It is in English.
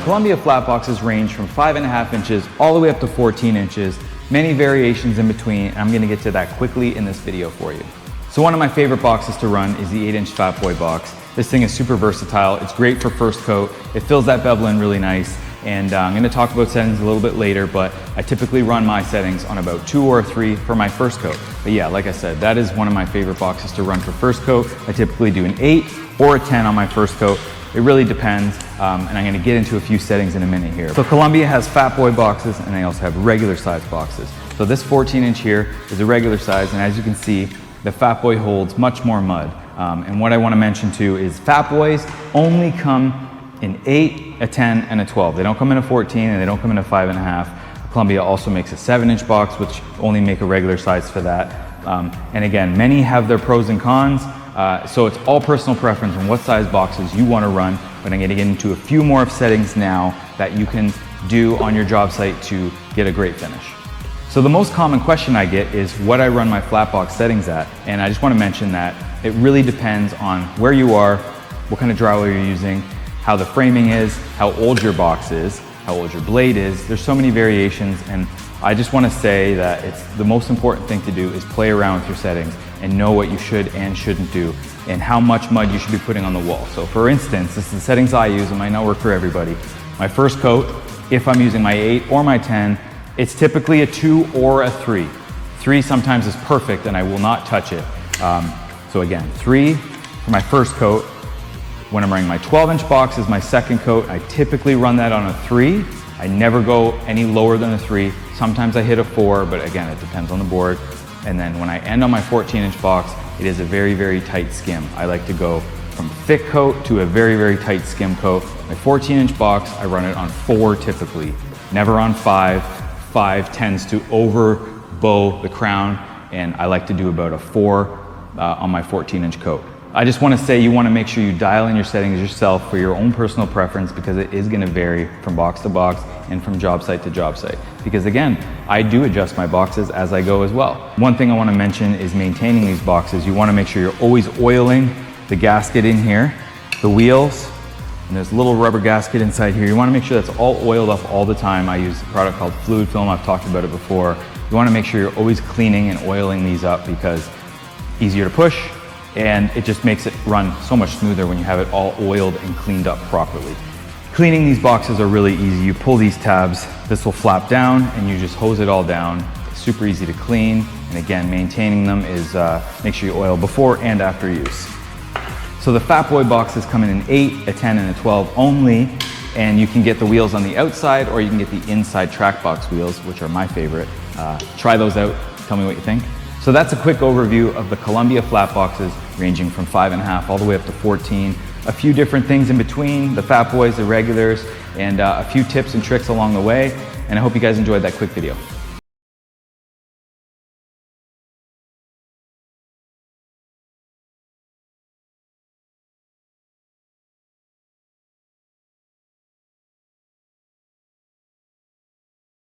Columbia flat boxes range from 5.5 inches all the way up to 14 inches, many variations in between, and I'm gonna get to that quickly in this video for you. So one of my favorite boxes to run is the 8-inch Fat Boy box. This thing is super versatile. It's great for first coat. It fills that bevel in really nice. And I'm gonna talk about settings a little bit later, but I typically run my settings on about 2 or 3 for my first coat. But yeah, like I said, that is one of my favorite boxes to run for first coat. I typically do an 8 or a 10 on my first coat. It really depends, and I'm gonna get into a few settings in a minute here. So Columbia has Fat Boy boxes, and they also have regular size boxes. So this 14-inch here is a regular size, and as you can see, the Fat Boy holds much more mud. And what I wanna mention too is Fat Boys only come in 8, a 10, and a 12. They don't come in a 14, and they don't come in a 5.5. Columbia also makes a 7-inch box, which only make a regular size for that. And again, many have their pros and cons. So it's all personal preference on what size boxes you want to run, but I'm going to get into a few more settings now that you can do on your job site to get a great finish. So the most common question I get is what I run my flat box settings at, and I just want to mention that it really depends on where you are, what kind of drywall you're using, how the framing is, how old your box is, how old your blade is. There's so many variations, and I just want to say that it's the most important thing to do is play around with your settings and know what you should and shouldn't do and how much mud you should be putting on the wall. So for instance, this is the settings I use. It might not work for everybody. My first coat, if I'm using my 8 or my 10, it's typically a 2 or a 3. 3 sometimes is perfect and I will not touch it. So again, 3 for my first coat. When I'm running my 12-inch box is my second coat. I typically run that on a 3. I never go any lower than a 3. Sometimes I hit a 4, but again, it depends on the board. And then when I end on my 14-inch box, it is a very, very tight skim. I like to go from thick coat to a very, very tight skim coat. My 14-inch box, I run it on 4 typically, never on 5. 5 tends to over bow the crown, and I like to do about a 4 on my 14-inch coat. I just want to say you want to make sure you dial in your settings yourself for your own personal preference, because it is going to vary from box to box and from job site to job site. Because again, I do adjust my boxes as I go as well. One thing I want to mention is maintaining these boxes. You want to make sure you're always oiling the gasket in here, the wheels, and there's a little rubber gasket inside here. You want to make sure that's all oiled up all the time. I use a product called Fluid Film. I've talked about it before. You want to make sure you're always cleaning and oiling these up, because easier to push, and it just makes it run so much smoother when you have it all oiled and cleaned up properly. Cleaning these boxes are really easy. You pull these tabs, this will flap down, and you just hose it all down. It's super easy to clean, and again, maintaining them is make sure you oil before and after use. So the Fat Boy boxes come in an 8, a 10, and a 12 only, and you can get the wheels on the outside, or you can get the inside track box wheels, which are my favorite. Try those out, tell me what you think. So that's a quick overview of the Columbia flat boxes, ranging from 5.5 all the way up to 14. A few different things in between, the Fat Boys, the regulars, and a few tips and tricks along the way. And I hope you guys enjoyed that quick video.